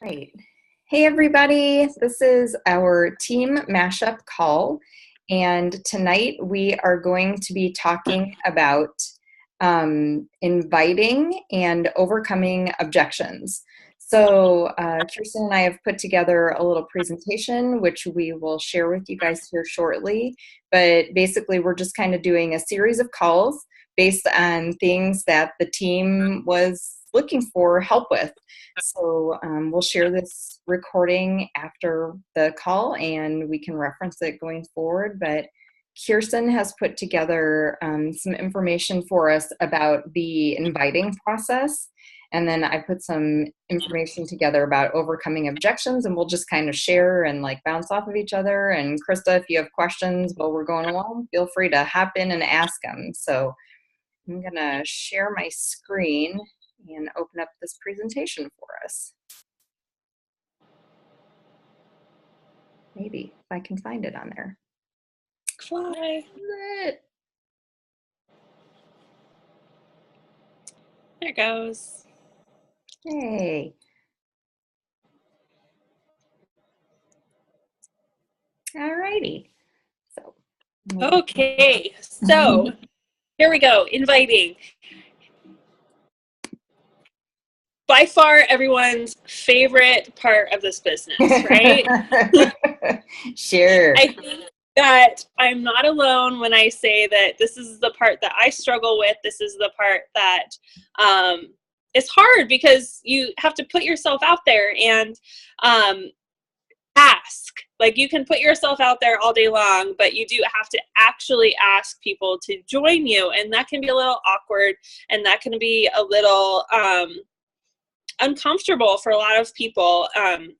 Right. Hey, everybody. This is our team mashup call. And tonight we are going to be talking about inviting and overcoming objections. So Kirsten and I have put together a little presentation, which we will share with you guys here shortly. But basically, we're just kind of doing a series of calls based on things that the team was looking for help with. So we'll share this recording after the call and we can reference it going forward. But Kirsten has put together some information for us about the inviting process. And then I put some information together about overcoming objections, and we'll just kind of share and like bounce off of each other. And Krista, if you have questions while we're going along, feel free to hop in and ask them. So I'm gonna share my screen and open up this presentation for us. Maybe if I can find it on there. Fly. There it goes. Hey. All righty. So. Okay, so here we go, inviting. By far everyone's favorite part of this business, right? Sure. I think that I'm not alone when I say that this is the part that I struggle with. This is the part that is hard because you have to put yourself out there and ask. Like, you can put yourself out there all day long, but you do have to actually ask people to join you, and that can be a little awkward, and that can be a little uncomfortable for a lot of people,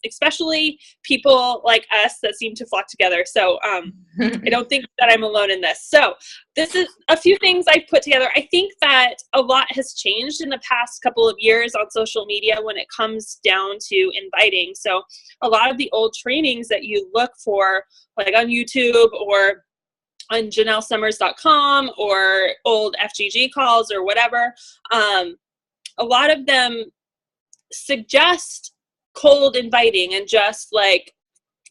especially people like us that seem to flock together. So I don't think that I'm alone in this. So this is a few things I've put together. I think that a lot has changed in the past couple of years on social media when it comes down to inviting. So a lot of the old trainings that you look for, like on YouTube or on JanelleSummers.com or old FGG calls or whatever, a lot of them suggest cold inviting and just like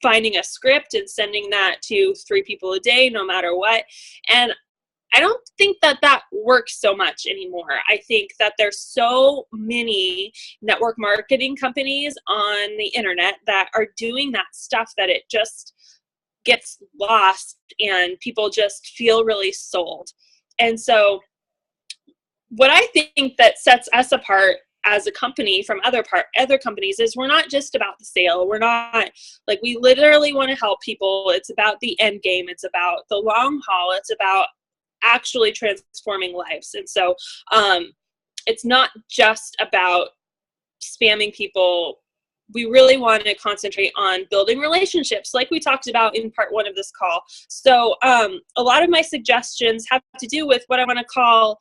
finding a script and sending that to 3 people a day, no matter what. And I don't think that that works so much anymore. I think that there's so many network marketing companies on the internet that are doing that stuff that it just gets lost and people just feel really sold. And so what I think that sets us apart as a company from other companies is we're not just about the sale. We're not like, we literally want to help people. It's about the end game. It's about the long haul. It's about actually transforming lives. And so it's not just about spamming people. We really want to concentrate on building relationships like we talked about in part 1 of this call. So a lot of my suggestions have to do with what I want to call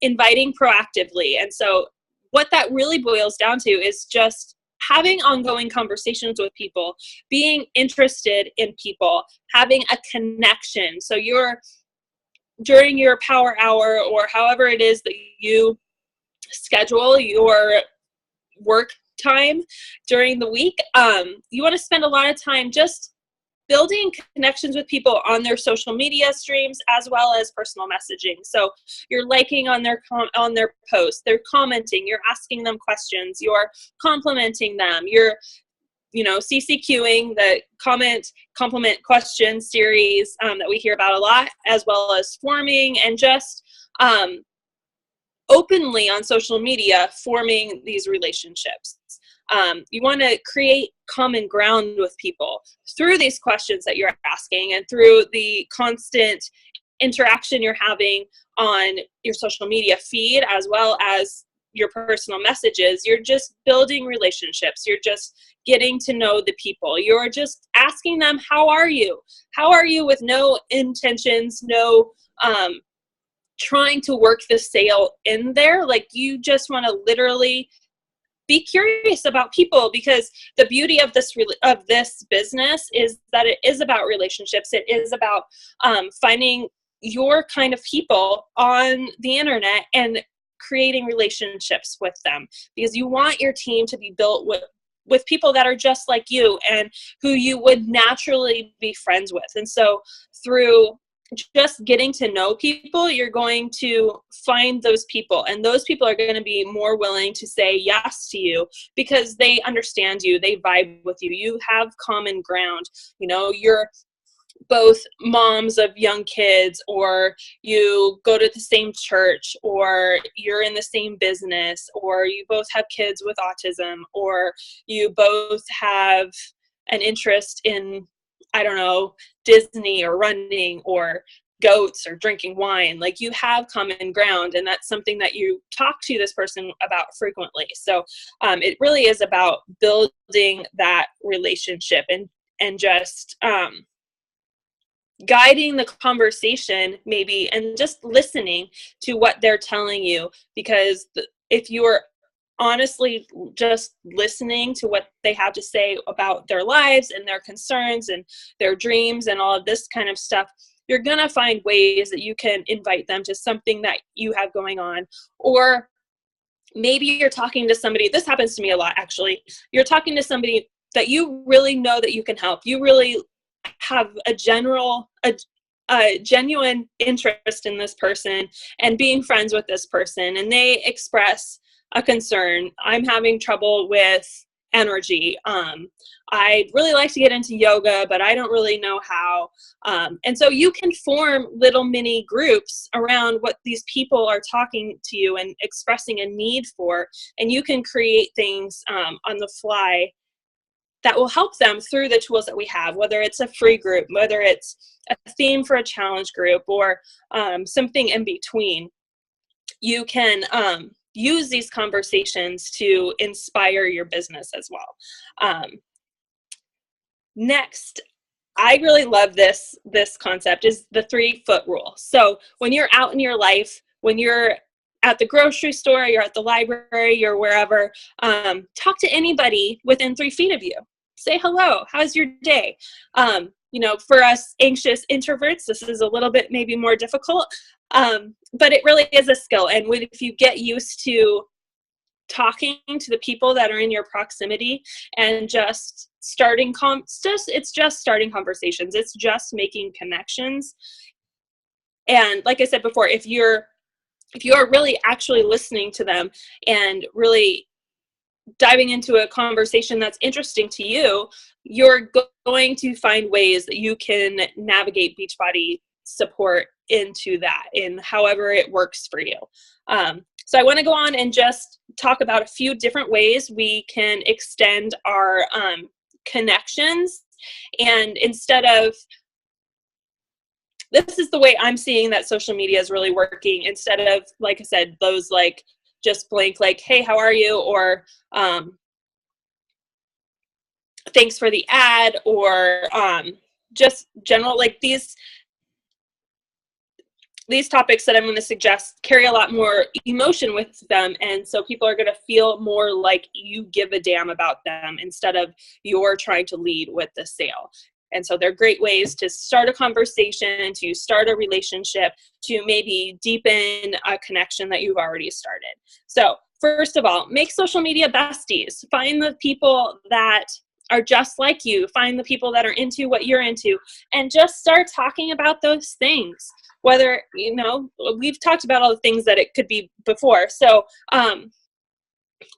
inviting proactively. And so what that really boils down to is just having ongoing conversations with people, being interested in people, having a connection. So during your power hour or however it is that you schedule your work time during the week, you want to spend a lot of time just building connections with people on their social media streams as well as personal messaging. So you're liking on their posts, they're commenting, you're asking them questions, you're complimenting them, you're CCQing the compliment question series that we hear about a lot, as well as forming and just openly on social media forming these relationships. You want to create common ground with people through these questions that you're asking and through the constant interaction you're having on your social media feed as well as your personal messages. You're just building relationships. You're just getting to know the people. You're just asking them, how are you? How are you, with no intentions, no trying to work the sale in there. Like, you just want to literally be curious about people, because the beauty of this business is that it is about relationships. It is about finding your kind of people on the internet and creating relationships with them, because you want your team to be built with people that are just like you and who you would naturally be friends with. And so through just getting to know people, you're going to find those people, and those people are going to be more willing to say yes to you because they understand you, they vibe with you, you have common ground. You know, you're both moms of young kids, or you go to the same church, or you're in the same business, or you both have kids with autism, or you both have an interest in, I don't know, Disney or running or goats or drinking wine. Like, you have common ground, and that's something that you talk to this person about frequently. So it really is about building that relationship and just guiding the conversation maybe, and just listening to what they're telling you. Because if you're honestly just listening to what they have to say about their lives and their concerns and their dreams and all of this kind of stuff, you're going to find ways that you can invite them to something that you have going on. Or maybe you're talking to somebody, this happens to me a lot actually, you're talking to somebody that you really know that you can help. You really have a genuine interest in this person and being friends with this person, and they express a concern. I'm having trouble with energy. I'd really like to get into yoga, but I don't really know how. And so you can form little mini groups around what these people are talking to you and expressing a need for, and you can create things on the fly that will help them through the tools that we have, whether it's a free group, whether it's a theme for a challenge group, or something in between. You can use these conversations to inspire your business as well. Next, I really love this concept, is the 3-foot rule. So when you're out in your life, when you're at the grocery store, you're at the library, you're wherever, talk to anybody within 3 feet of you. Say hello. How's your day? You know, for us anxious introverts, this is a little bit maybe more difficult, but it really is a skill. And if you get used to talking to the people that are in your proximity and just starting it's just starting conversations. It's just making connections. And like I said before, if you are really actually listening to them and really diving into a conversation that's interesting to you, you're going to find ways that you can navigate Beachbody support into that in however it works for you. So I want to go on and just talk about a few different ways we can extend our connections. And instead of, this is the way I'm seeing that social media is really working, instead of, like I said, those like just blank, like, hey, how are you? Or thanks for the ad, or just general, like these topics that I'm going to suggest carry a lot more emotion with them. And so people are going to feel more like you give a damn about them instead of you're trying to lead with the sale. And so they're great ways to start a conversation, to start a relationship, to maybe deepen a connection that you've already started. So first of all, make social media besties. Find the people that are just like you. Find the people that are into what you're into, and just start talking about those things. Whether, you know, we've talked about all the things that it could be before. So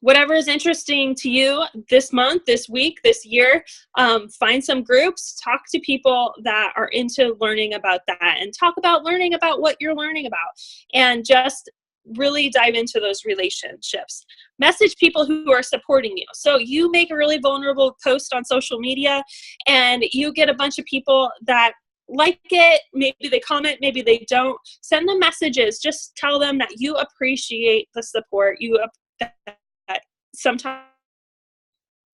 whatever is interesting to you this month, this week, this year, find some groups, talk to people that are into learning about that, and talk about learning about what you're learning about, and just really dive into those relationships. Message people who are supporting you. So you make a really vulnerable post on social media and you get a bunch of people that like it. Maybe they comment, maybe they don't. Send them messages. Just tell them that you appreciate the support. That sometimes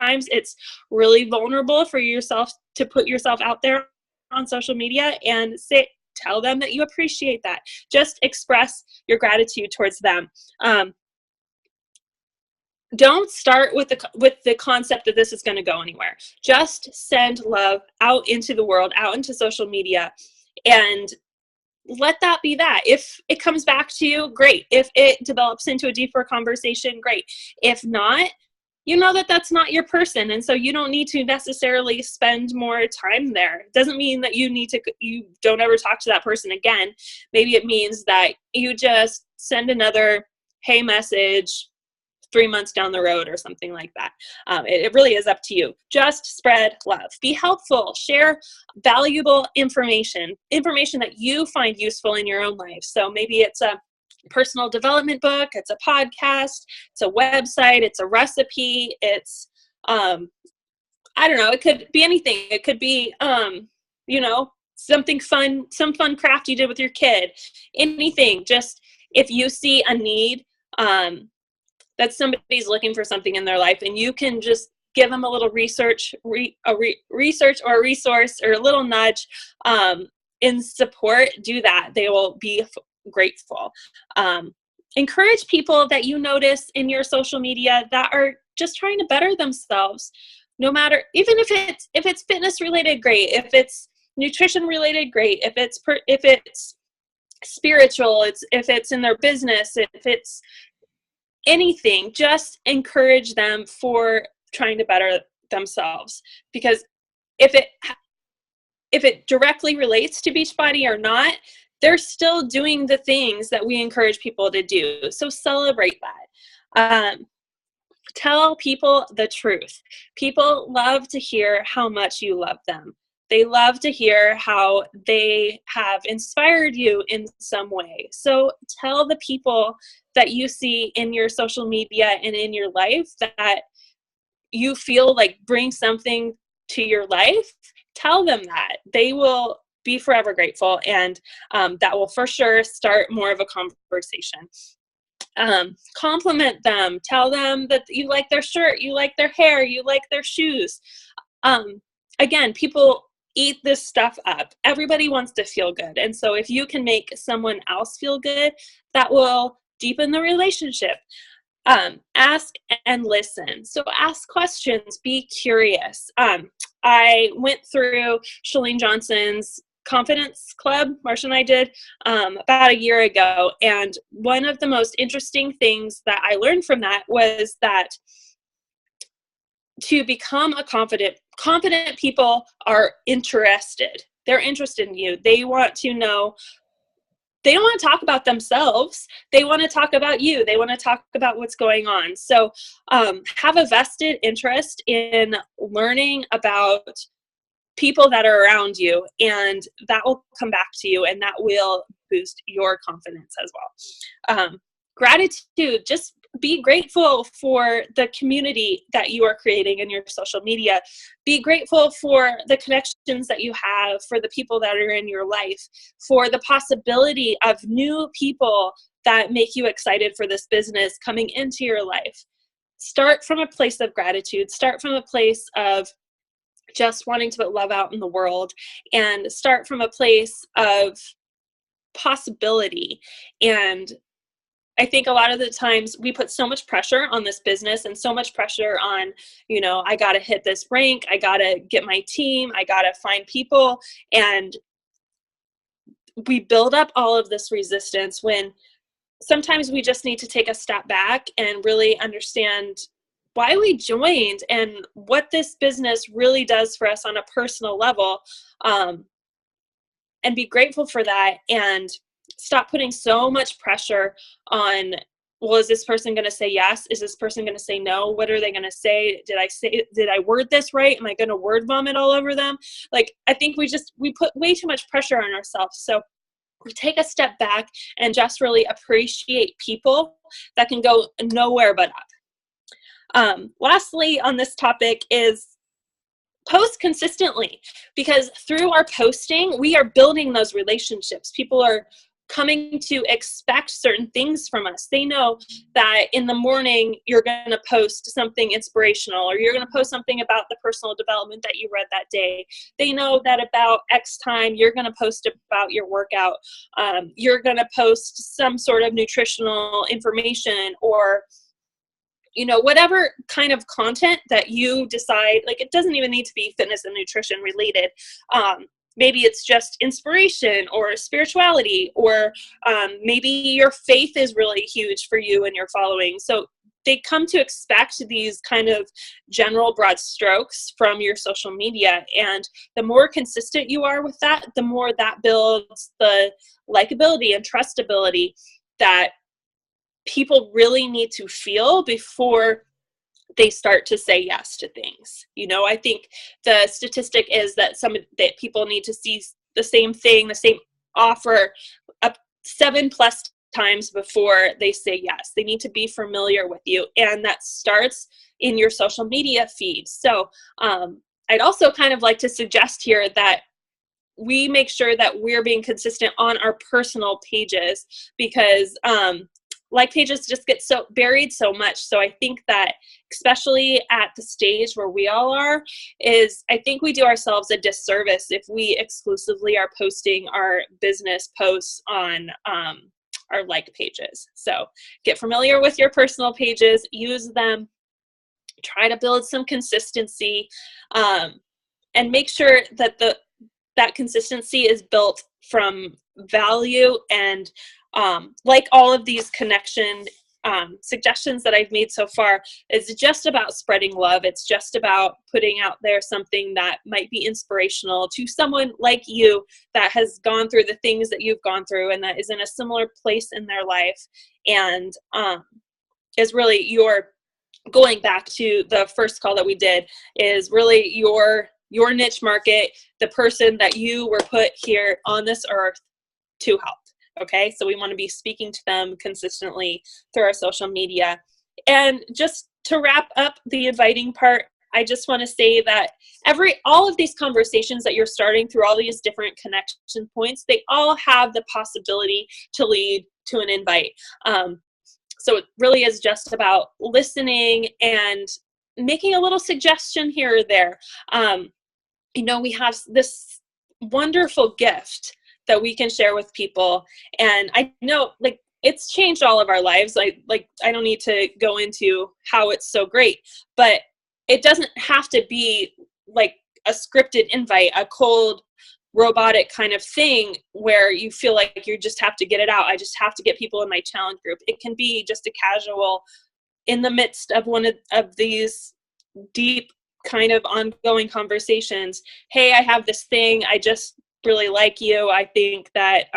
it's really vulnerable for yourself to put yourself out there on social media, and tell them that you appreciate that. Just express your gratitude towards them. Don't start with the concept that this is going to go anywhere. Just send love out into the world, out into social media, and let that be that. If it comes back to you, great. If it develops into a deeper conversation, great. If not, you know that that's not your person. And so you don't need to necessarily spend more time there. It doesn't mean that you don't ever talk to that person again. Maybe it means that you just send another hey message 3 months down the road or something like that. It really is up to you. Just spread love. Be helpful. Share valuable information that you find useful in your own life. So maybe it's a personal development book, it's a podcast, it's a website, it's a recipe, it's I don't know, it could be anything. It could be something fun, some fun craft you did with your kid. Anything. Just if you see a need that somebody's looking for something in their life, and you can just give them a little research or a resource or a little nudge in support, do that. They will be grateful. Encourage people that you notice in your social media that are just trying to better themselves, no matter, even if it's fitness related, great. If it's nutrition related, great. If it's spiritual, if it's in their business, if it's anything, just encourage them for trying to better themselves. Because if it directly relates to Beachbody or not, they're still doing the things that we encourage people to do. So celebrate that. Tell people the truth. People love to hear how much you love them. They love to hear how they have inspired you in some way. So tell the people that you see in your social media and in your life that you feel like bring something to your life. Tell them that. They will be forever grateful, and that will for sure start more of a conversation. Compliment them. Tell them that you like their shirt, you like their hair, you like their shoes. Again, people eat this stuff up. Everybody wants to feel good. And so if you can make someone else feel good, that will deepen the relationship. Ask and listen. So ask questions, be curious. I went through Chalene Johnson's Confidence Club, Marsha and I did, about a year ago. And one of the most interesting things that I learned from that was that to become a confident people are interested. They're interested in you. They want to know. They don't want to talk about themselves. They want to talk about you. They want to talk about what's going on. So have a vested interest in learning about people that are around you, and that will come back to you, and that will boost your confidence as well. Gratitude, just be grateful for the community that you are creating in your social media. Be grateful for the connections that you have, for the people that are in your life, for the possibility of new people that make you excited for this business coming into your life. Start from a place of gratitude. Start from a place of just wanting to put love out in the world, and start from a place of possibility. And I think a lot of the times we put so much pressure on this business and so much pressure on, I got to hit this rank. I got to get my team. I got to find people. And we build up all of this resistance when sometimes we just need to take a step back and really understand why we joined and what this business really does for us on a personal level, and be grateful for that, and stop putting so much pressure on, well, is this person going to say yes? Is this person going to say no? What are they going to say? Did I word this right? Am I going to word vomit all over them? Like, I think we put way too much pressure on ourselves. So we take a step back and just really appreciate people that can go nowhere but up. Lastly on this topic is post consistently, because through our posting, we are building those relationships. People are coming to expect certain things from us. They know that in the morning you're going to post something inspirational, or you're going to post something about the personal development that you read that day. They know that about X time you're going to post about your workout. You're going to post some sort of nutritional information, or whatever kind of content that you decide. Like, it doesn't even need to be fitness and nutrition related. Maybe it's just inspiration or spirituality, or maybe your faith is really huge for you and your following. So they come to expect these kind of general broad strokes from your social media. And the more consistent you are with that, the more that builds the likability and trustability that people really need to feel before they start to say yes to things. I think the statistic is that that people need to see the same thing, the same offer up 7+ times before they say yes. They need to be familiar with you, and that starts in your social media feed. So I'd also kind of like to suggest here that we make sure that we're being consistent on our personal pages, because like pages just get so buried so much. So I think that especially at the stage where we all are, I think we do ourselves a disservice if we exclusively are posting our business posts on our like pages. So get familiar with your personal pages, use them, try to build some consistency, and make sure that that consistency is built from value. And like all of these connection suggestions that I've made so far, is just about spreading love. It's just about putting out there something that might be inspirational to someone like you that has gone through the things that you've gone through and that is in a similar place in their life, and is really going back to the first call that we did, is really your niche market, the person that you were put here on this earth to help. Okay, so we want to be speaking to them consistently through our social media. And just to wrap up the inviting part, I just want to say that all of these conversations that you're starting through all these different connection points, they all have the possibility to lead to an invite. So it really is just about listening and making a little suggestion here or there. We have this wonderful gift that we can share with people. And I know, it's changed all of our lives. I don't need to go into how it's so great, but it doesn't have to be like a scripted invite, a cold robotic kind of thing where you feel like you just have to get it out. I just have to get people in my challenge group. It can be just a casual, in the midst of one of these deep kind of ongoing conversations. Hey, I have this thing. I just really like you. I think that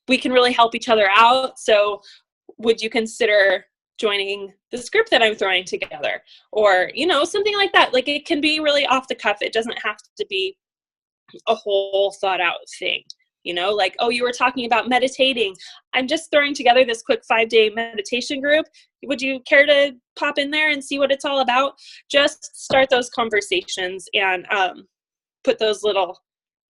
we can really help each other out. So would you consider joining this group that I'm throwing together? Or, something like that. Like, it can be really off the cuff. It doesn't have to be a whole thought out thing. Like, oh, you were talking about meditating. I'm just throwing together this quick 5-day meditation group. Would you care to pop in there and see what it's all about? Just start those conversations and put those little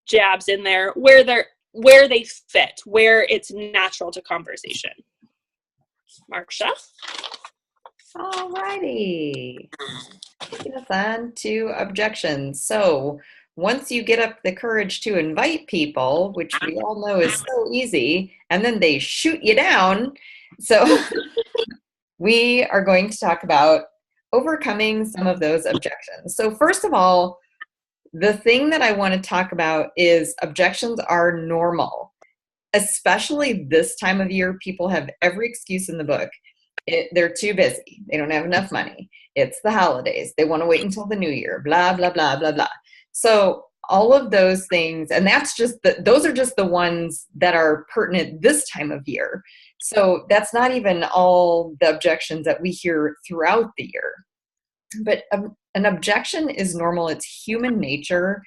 jabs in there where they fit, where it's natural to conversation. Marsha? All righty. Taking us on to objections. So once you get up the courage to invite people, which we all know is so easy, and then they shoot you down. So we are going to talk about overcoming some of those objections. So first of all, the thing that I want to talk about is objections are normal, especially this time of year. People have every excuse in the book. They're too busy. They don't have enough money. It's the holidays. They want to wait until the new year, blah, blah, blah, blah, blah. So all of those things, and those are just the ones that are pertinent this time of year. So that's not even all the objections that we hear throughout the year. But an objection is normal. It's human nature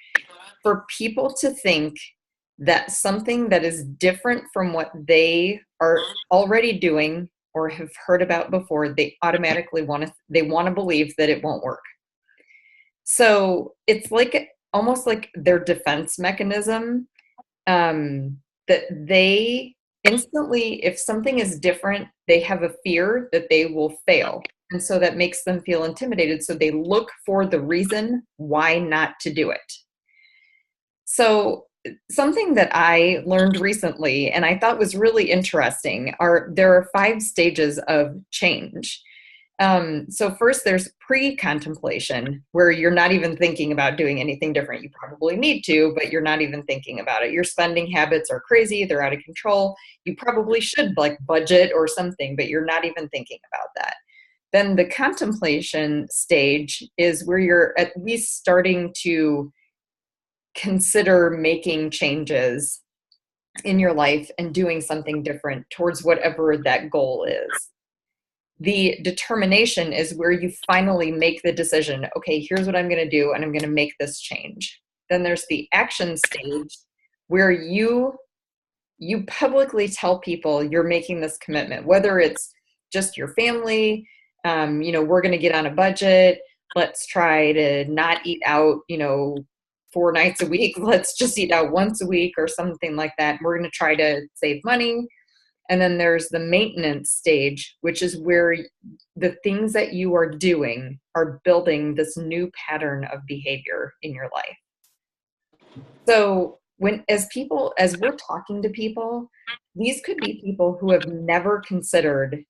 for people to think that something that is different from what they are already doing or have heard about before, they automatically want to believe that it won't work. So it's almost like their defense mechanism, that they instantly, if something is different, they have a fear that they will fail. And so that makes them feel intimidated. So they look for the reason why not to do it. So something that I learned recently, and I thought was really interesting, there are 5 stages of change. So first there's pre-contemplation, where you're not even thinking about doing anything different. You probably need to, but you're not even thinking about it. Your spending habits are crazy. They're out of control. You probably should budget or something, but you're not even thinking about that. Then the contemplation stage is where you're at least starting to consider making changes in your life and doing something different towards whatever that goal is. The determination is where you finally make the decision. Okay, here's what I'm going to do, and I'm going to make this change. Then there's the action stage where you publicly tell people you're making this commitment, whether it's just your family, we're going to get on a budget. Let's try to not eat out, 4 nights a week. Let's just eat out once a week or something like that. We're going to try to save money. And then there's the maintenance stage, which is where the things that you are doing are building this new pattern of behavior in your life. So as we're talking to people, these could be people who have never considered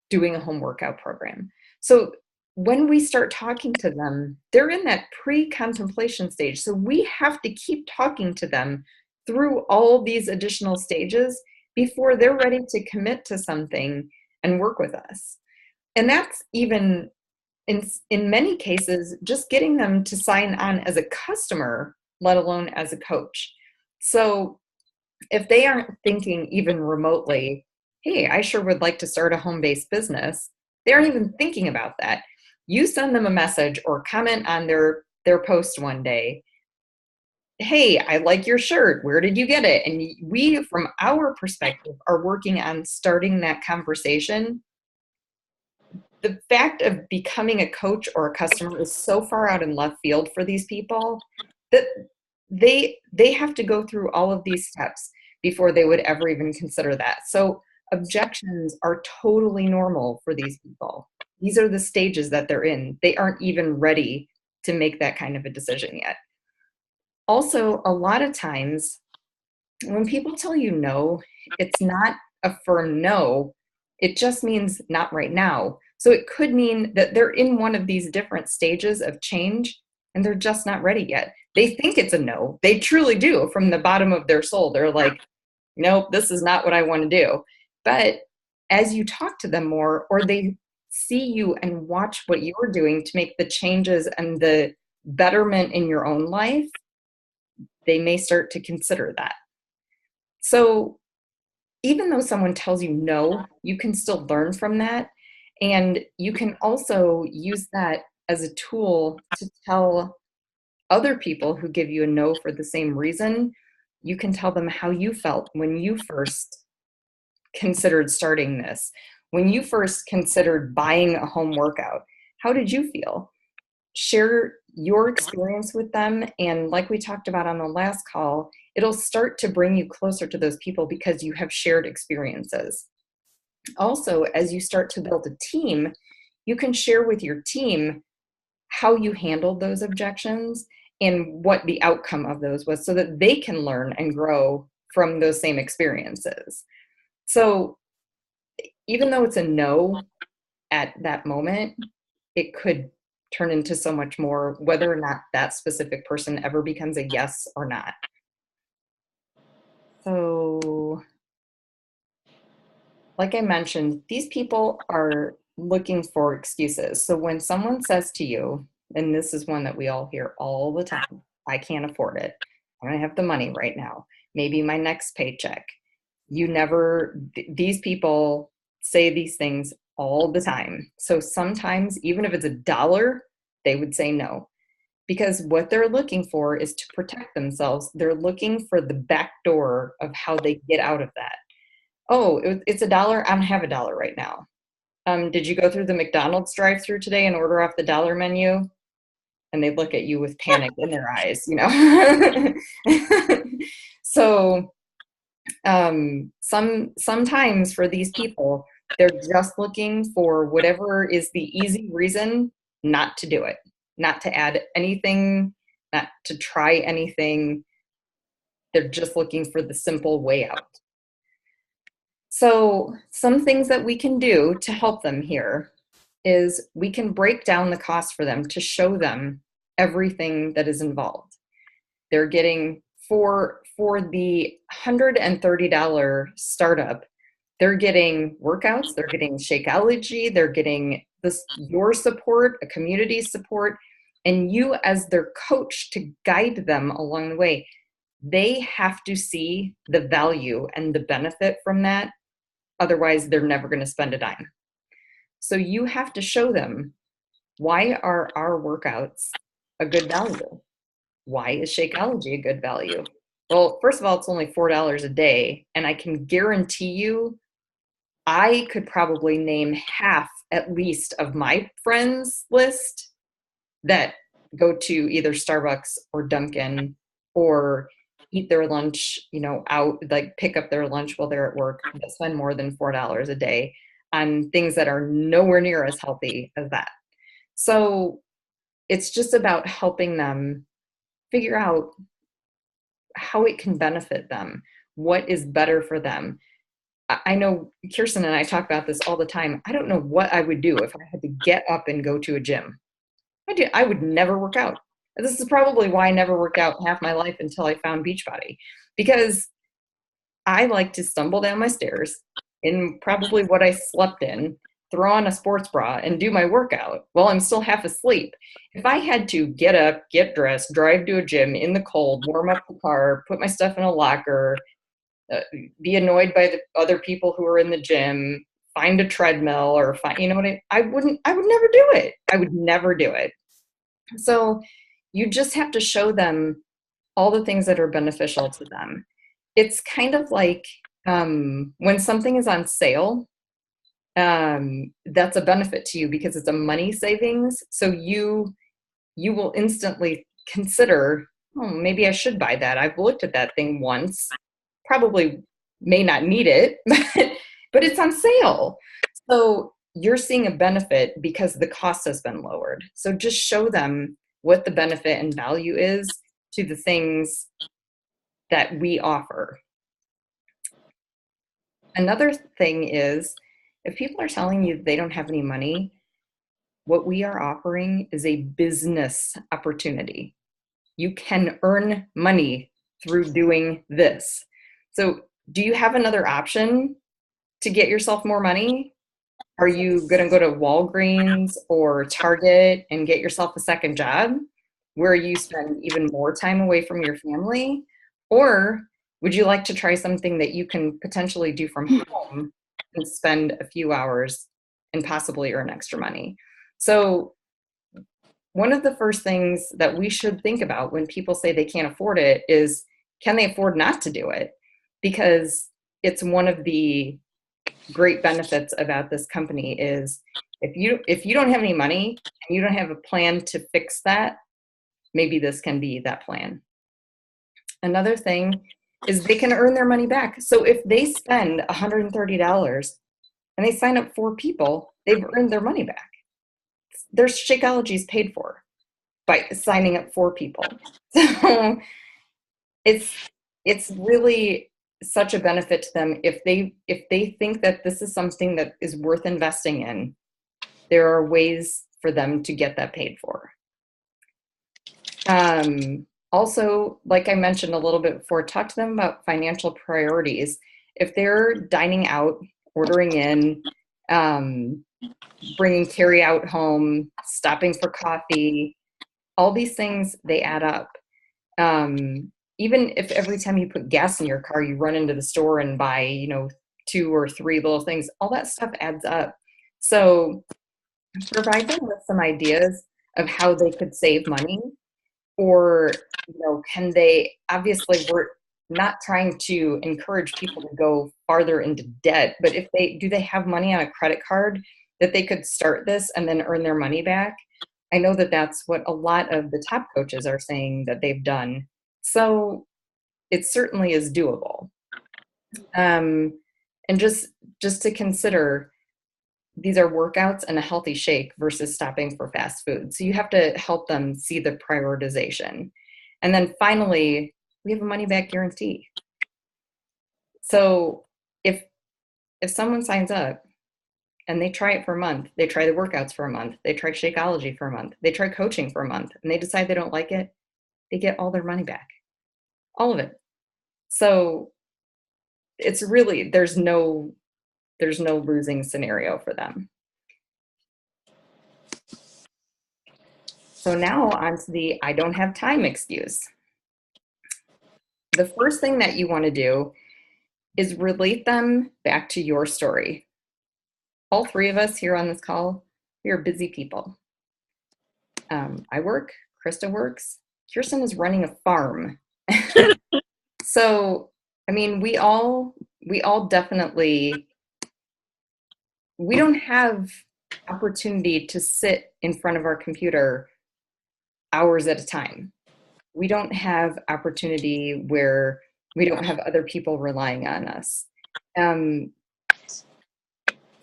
doing a home workout program. So when we start talking to them, they're in that pre-contemplation stage. So we have to keep talking to them through all these additional stages before they're ready to commit to something and work with us. And that's even in many cases, just getting them to sign on as a customer, let alone as a coach. So if they aren't thinking even remotely, hey, I sure would like to start a home-based business, they aren't even thinking about that. You send them a message or comment on their post one day. Hey, I like your shirt. Where did you get it? And we, from our perspective, are working on starting that conversation. The fact of becoming a coach or a customer is so far out in left field for these people that they have to go through all of these steps before they would ever even consider that. So objections are totally normal for these people. These are the stages that they're in. They aren't even ready to make that kind of a decision yet. Also, a lot of times when people tell you no, it's not a firm no. It just means not right now. So it could mean that they're in one of these different stages of change and they're just not ready yet. They think it's a no. They truly do from the bottom of their soul. They're like, nope, this is not what I want to do. But as you talk to them more, or they see you and watch what you're doing to make the changes and the betterment in your own life, they may start to consider that. So even though someone tells you no, you can still learn from that. And you can also use that as a tool to tell other people who give you a no for the same reason. You can tell them how you felt when you first considered starting this, when you first considered buying a home workout. How did you feel? Share your experience with them. And like we talked about on the last call, it'll start to bring you closer to those people because you have shared experiences. Also, as you start to build a team, you can share with your team how you handled those objections and what the outcome of those was so that they can learn and grow from those same experiences. So even though it's a no at that moment, it could turn into so much more, whether or not that specific person ever becomes a yes or not. So, like I mentioned, these people are looking for excuses. So when someone says to you, and this is one that we all hear all the time, I can't afford it. I don't have the money right now. Maybe my next paycheck. These people say these things all the time. So sometimes, even if it's $1, they would say no. Because what they're looking for is to protect themselves. They're looking for the back door of how they get out of that. Oh, it's $1. I don't have $1 right now. Did you go through the McDonald's drive-through today and order off the dollar menu? And they look at you with panic in their eyes, So sometimes for these people, they're just looking for whatever is the easy reason not to do it, not to add anything, not to try anything. They're just looking for the simple way out. So some things that we can do to help them here is we can break down the cost for them to show them everything that is involved. They're getting for the $130 startup, They're getting workouts, they're getting Shakeology, they're getting your support, a community support, and you as their coach to guide them along the way. They have to see the value and the benefit from that. Otherwise, they're never going to spend a dime. So you have to show them, why are our workouts a good value? Why is Shakeology a good value? Well, first of all, it's only $4 a day, and I can guarantee you I could probably name half at least of my friends list that go to either Starbucks or Dunkin' or eat their lunch, out, like pick up their lunch while they're at work, that spend more than $4 a day on things that are nowhere near as healthy as that. So it's just about helping them figure out how it can benefit them, what is better for them. I know Kirsten and I talk about this all the time. I don't know what I would do if I had to get up and go to a gym. I would never work out. This is probably why I never worked out half my life until I found Beachbody, because I like to stumble down my stairs in probably what I slept in, throw on a sports bra, and do my workout while I'm still half asleep. If I had to get up, get dressed, drive to a gym in the cold, warm up the car, put my stuff in a locker, be annoyed by the other people who are in the gym, find a treadmill, or find, I would never do it. I would never do it. So you just have to show them all the things that are beneficial to them. It's kind of like when something is on sale, that's a benefit to you because it's a money savings. So you will instantly consider, oh, maybe I should buy that. I've looked at that thing once, probably may not need it, but it's on sale. So you're seeing a benefit because the cost has been lowered. So just show them what the benefit and value is to the things that we offer. Another thing is, if people are telling you they don't have any money, what we are offering is a business opportunity. You can earn money through doing this. So do you have another option to get yourself more money? Are you going to go to Walgreens or Target and get yourself a second job where you spend even more time away from your family? Or would you like to try something that you can potentially do from home and spend a few hours and possibly earn extra money? So one of the first things that we should think about when people say they can't afford it is, can they afford not to do it? Because it's one of the great benefits about this company is, if you don't have any money and you don't have a plan to fix that, maybe this can be that plan. Another thing is they can earn their money back. So if they spend $130 and they sign up 4 people, they've earned their money back. Their Shakeology is paid for by signing up 4 people. So it's really such a benefit to them. If they think that this is something that is worth investing in, there are ways for them to get that paid for. Also, like I mentioned a little bit before, talk to them about financial priorities. If they're dining out, ordering in, bringing carry out home, stopping for coffee, all these things, they add up. Even if every time you put gas in your car, you run into the store and buy, 2 or 3 little things, all that stuff adds up. So provide them with some ideas of how they could save money, or, can they, obviously we're not trying to encourage people to go farther into debt, but do they have money on a credit card that they could start this and then earn their money back? I know that that's what a lot of the top coaches are saying that they've done. So it certainly is doable. And just to consider, these are workouts and a healthy shake versus stopping for fast food. So you have to help them see the prioritization. And then finally, we have a money back guarantee. So if someone signs up and they try it for a month, they try the workouts for a month, they try Shakeology for a month, they try coaching for a month, and they decide they don't like it, they get all their money back. All of it. So it's really, there's no there's no losing scenario for them. So now on to the I don't have time excuse. The first thing that you want to do is relate them back to your story. All three of us here on this call, we are busy people. I work, Krista works, Kirsten is running a farm. So, I mean, we all definitely, we don't have opportunity to sit in front of our computer hours at a time. We don't have opportunity where we don't have other people relying on us.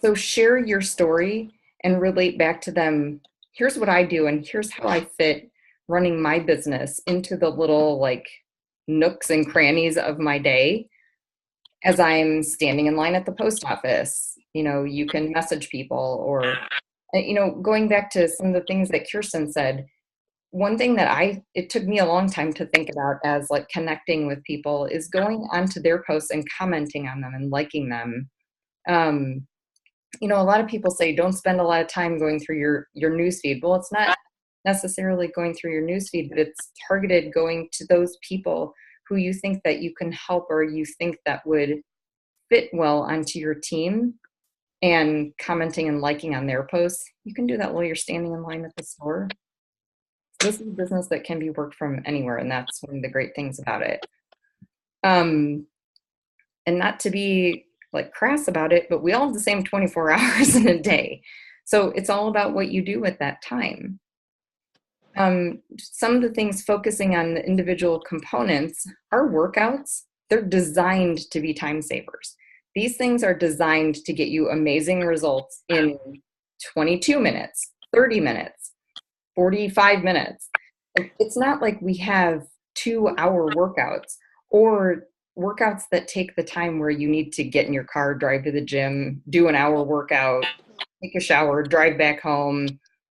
So share your story and relate back to them. Here's what I do, and here's how I fit running my business into the little like nooks and crannies of my day. As I'm standing in line at the post office, you know, you can message people, or, you know, going back to some of the things that Kirsten said, one thing that it took me a long time to think about as like connecting with people is going onto their posts and commenting on them and liking them. You know, a lot of people say don't spend a lot of time going through your newsfeed. Well, it's not necessarily going through your newsfeed, but it's targeted going to those people who you think that you can help, or you think that would fit well onto your team, and commenting and liking on their posts. You can do that while you're standing in line at the store. This is a business that can be worked from anywhere, and that's one of the great things about it. And not to be like crass about it, but we all have the same 24 hours in a day. So it's all about what you do with that time. Some of the things focusing on the individual components, our workouts, they're designed to be time savers. These things are designed to get you amazing results in 22 minutes, 30 minutes, 45 minutes. It's not like we have 2-hour workouts or workouts that take the time where you need to get in your car, drive to the gym, do an hour workout, take a shower, drive back home,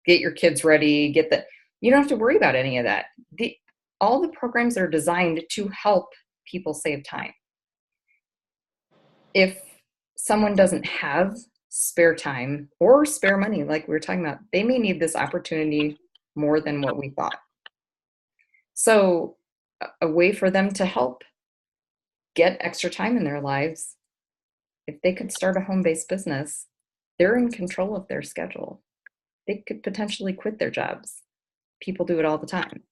get your kids ready, you don't have to worry about any of that. All the programs are designed to help people save time. If someone doesn't have spare time or spare money, like we were talking about, they may need this opportunity more than what we thought. So a way for them to help get extra time in their lives, if they could start a home-based business, they're in control of their schedule. They could potentially quit their jobs. People do it all the time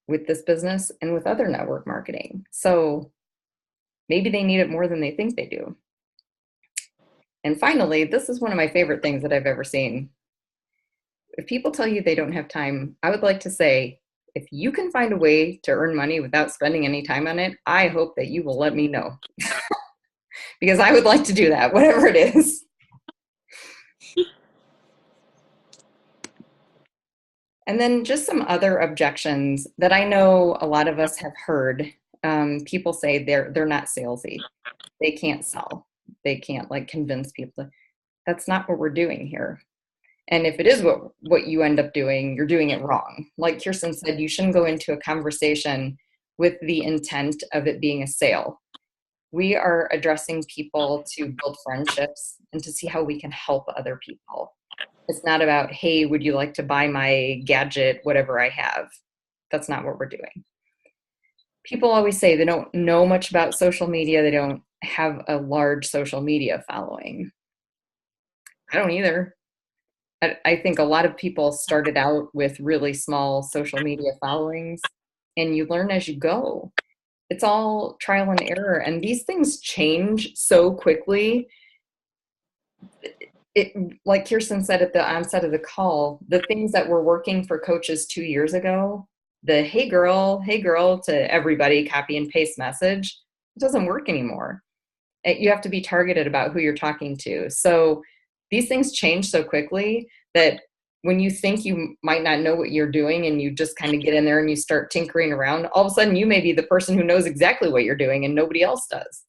with this business and with other network marketing. So maybe they need it more than they think they do. And finally, this is one of my favorite things that I've ever seen. If people tell you they don't have time, I would like to say, if you can find a way to earn money without spending any time on it, I hope that you will let me know. Because I would like to do that, whatever it is. And then just some other objections that I know a lot of us have heard. People say they're not salesy. They can't sell. They can't like convince people. That's not what we're doing here. And if it is what you end up doing, you're doing it wrong. Like Kirsten said, you shouldn't go into a conversation with the intent of it being a sale. We are addressing people to build friendships and to see how we can help other people. It's not about, hey, would you like to buy my gadget, whatever I have? That's not what we're doing. People always say they don't know much about social media. They don't have a large social media following. I don't either. I think a lot of people started out with really small social media followings, and you learn as you go. It's all trial and error, and these things change so quickly. Like Kirsten said at the onset of the call, the things that were working for coaches 2 years ago, the hey girl to everybody, copy and paste message, it doesn't work anymore. You have to be targeted about who you're talking to. So these things change so quickly that when you think you might not know what you're doing and you just kind of get in there and you start tinkering around, all of a sudden you may be the person who knows exactly what you're doing and nobody else does.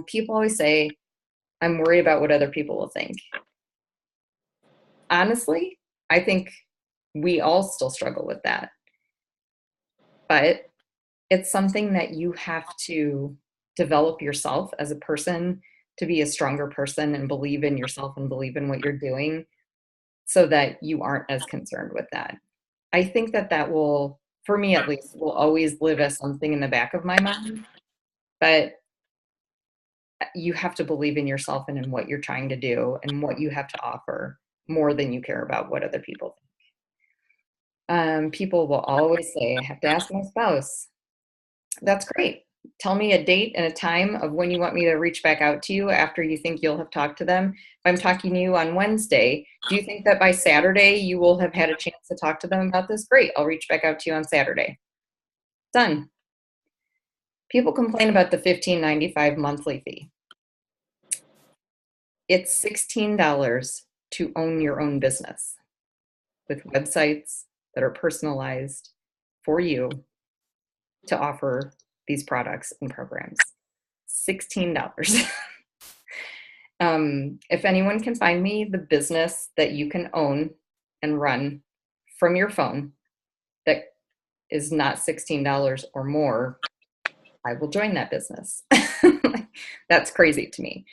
People always say, I'm worried about what other people will think. Honestly, I think we all still struggle with that. But it's something that you have to develop yourself as a person to be a stronger person and believe in yourself and believe in what you're doing so that you aren't as concerned with that. I think that that will, for me at least, will always live as something in the back of my mind. But you have to believe in yourself and in what you're trying to do and what you have to offer more than you care about what other people think. People will always say, I have to ask my spouse. That's great. Tell me a date and a time of when you want me to reach back out to you after you think you'll have talked to them. If I'm talking to you on Wednesday, do you think that by Saturday you will have had a chance to talk to them about this? Great. I'll reach back out to you on Saturday. Done. People complain about the $15.95 monthly fee. It's $16 to own your own business with websites that are personalized for you to offer these products and programs. $16. If anyone can find me the business that you can own and run from your phone that is not $16 or more, I will join that business. That's crazy to me.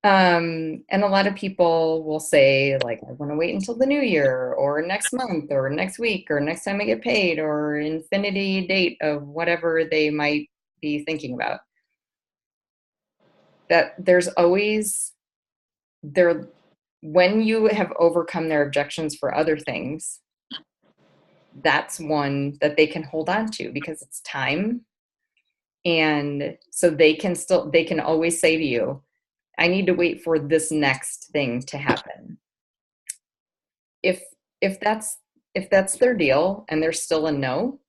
And a lot of people will say, like, I want to wait until the new year or next month or next week or next time I get paid or infinity date of whatever they might be thinking about. That there's always there, when you have overcome their objections for other things, that's one that they can hold on to because it's time. And so they can always say to you, I need to wait for this next thing to happen. If if that's their deal and there's still a no,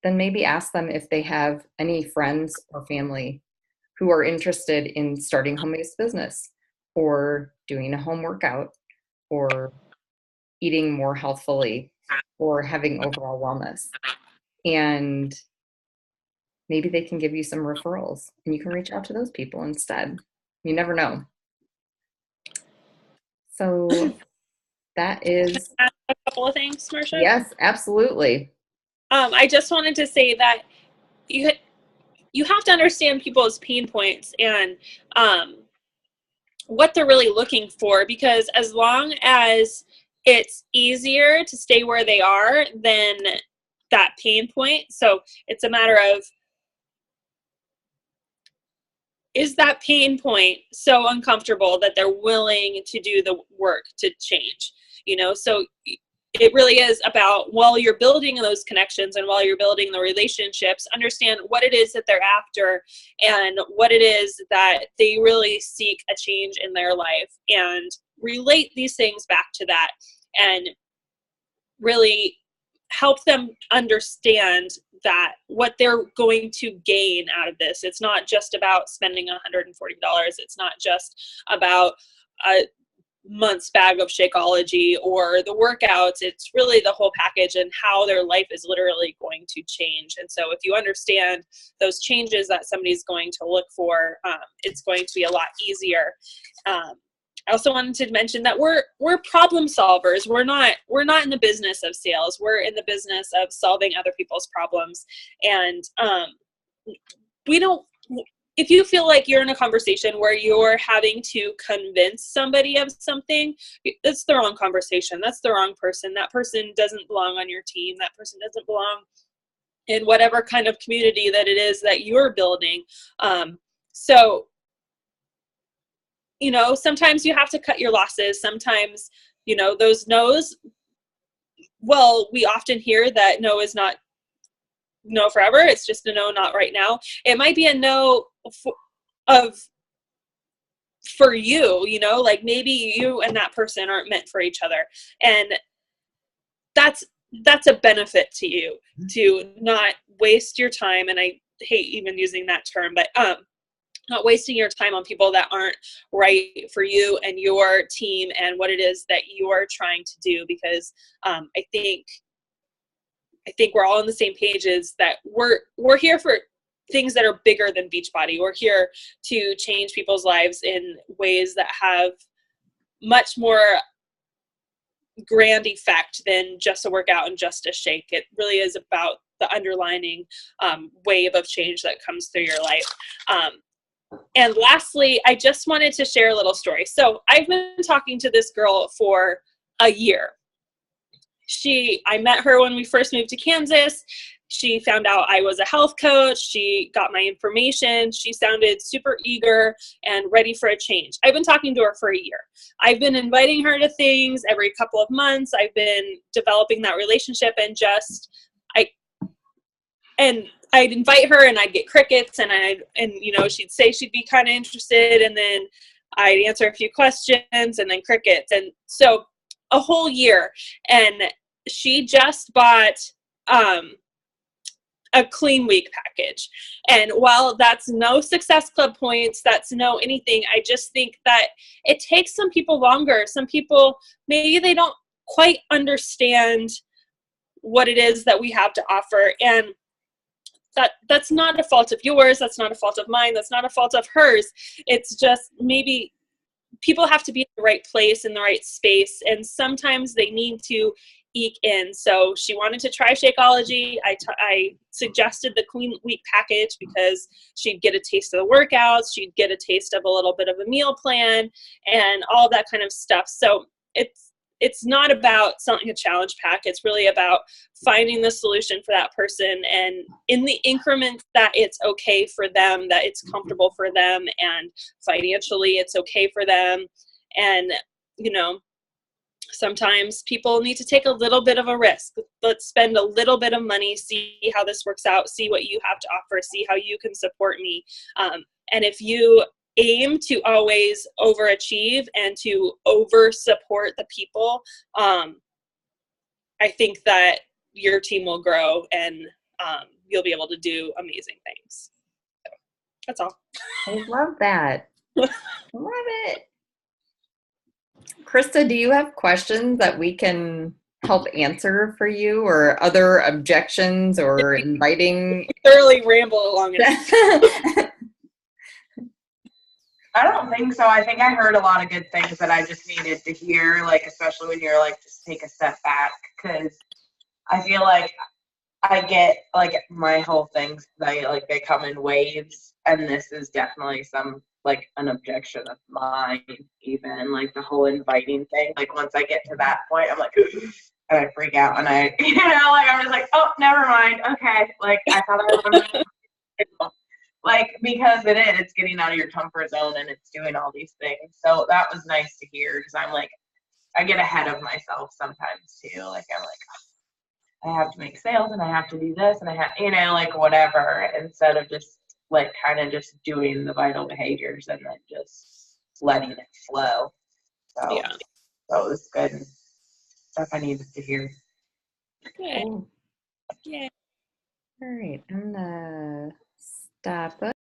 then maybe ask them if they have any friends or family who are interested in starting home-based business or doing a home workout or eating more healthfully or having overall wellness. And maybe they can give you some referrals and you can reach out to those people instead. You never know. So that is Add a couple of things, Marsha. yes, absolutely. I just wanted to say that you have to understand people's pain points and what they're really looking for, because as long as it's easier to stay where they are than that pain point, so it's a matter of, is that pain point so uncomfortable that they're willing to do the work to change? So it really is about, while you're building those connections and while you're building the relationships, understand what it is that they're after and what it is that they really seek a change in their life, and relate these things back to that and really help them understand that what they're going to gain out of this. It's not just about spending $140. It's not just about a month's bag of Shakeology or the workouts. It's really the whole package and how their life is literally going to change. And so if you understand those changes that somebody's going to look for, it's going to be a lot easier. I also wanted to mention that we're problem solvers. We're not in the business of sales. We're in the business of solving other people's problems. And if you feel like you're in a conversation where you're having to convince somebody of something, it's the wrong conversation. That's the wrong person. That person doesn't belong on your team. That person doesn't belong in whatever kind of community that it is that you're building. So sometimes you have to cut your losses. Sometimes, those no's, well, we often hear that no is not no forever. It's just a no, not right now. It might be a no for you, like maybe you and that person aren't meant for each other. And that's a benefit to you, to not waste your time. And I hate even using that term, but not wasting your time on people that aren't right for you and your team and what it is that you're trying to do. Because I think we're all on the same page, is that we're here for things that are bigger than Beachbody. We're here to change people's lives in ways that have much more grand effect than just a workout and just a shake. It really is about the underlining wave of change that comes through your life. And lastly, I just wanted to share a little story. So I've been talking to this girl for a year. I met her when we first moved to Kansas. She found out I was a health coach. She got my information. She sounded super eager and ready for a change. I've been talking to her for a year. I've been inviting her to things every couple of months. I've been developing that relationship, and I'd invite her and I'd get crickets, and she'd say she'd be kind of interested, and then I'd answer a few questions and then crickets. And so a whole year, and she just bought a clean week package. And while that's no Success Club points, that's no anything, I just think that it takes some people longer. Some people, maybe they don't quite understand what it is that we have to offer. And that's not a fault of yours. That's not a fault of mine. That's not a fault of hers. It's just maybe people have to be in the right place, in the right space, and sometimes they need to eke in. So she wanted to try Shakeology. I suggested the Clean Week package because she'd get a taste of the workouts, she'd get a taste of a little bit of a meal plan, and all that kind of stuff. So it's not about selling a challenge pack. It's really about finding the solution for that person, and in the increments that it's okay for them, that it's comfortable for them, and financially it's okay for them. And, sometimes people need to take a little bit of a risk. Let's spend a little bit of money, see how this works out, see what you have to offer, see how you can support me. And if you aim to always overachieve and to over support the people, I think that your team will grow, and you'll be able to do amazing things. So, that's all. I love that. Love it. Krista, do you have questions that we can help answer for you, or other objections or inviting? Thoroughly ramble along it. I don't think so. I think I heard a lot of good things that I just needed to hear, like, especially when you're like, just take a step back, because I feel like I get, like, my whole things, they come in waves, and this is definitely an objection of mine, even, like, the whole inviting thing. Like, once I get to that point, I'm like, and I freak out, and I'm just like, oh, never mind, okay, like, I thought I was like, because it's getting out of your comfort zone, and it's doing all these things. So that was nice to hear, because I'm like, I get ahead of myself sometimes too. Like, I'm like, I have to make sales, and I have to do this, and I have, like, whatever, instead of just like kind of just doing the vital behaviors and then just letting it flow. So Yeah, that was good stuff I needed to hear. good. Cool. Yeah. All right, I'm gonna stop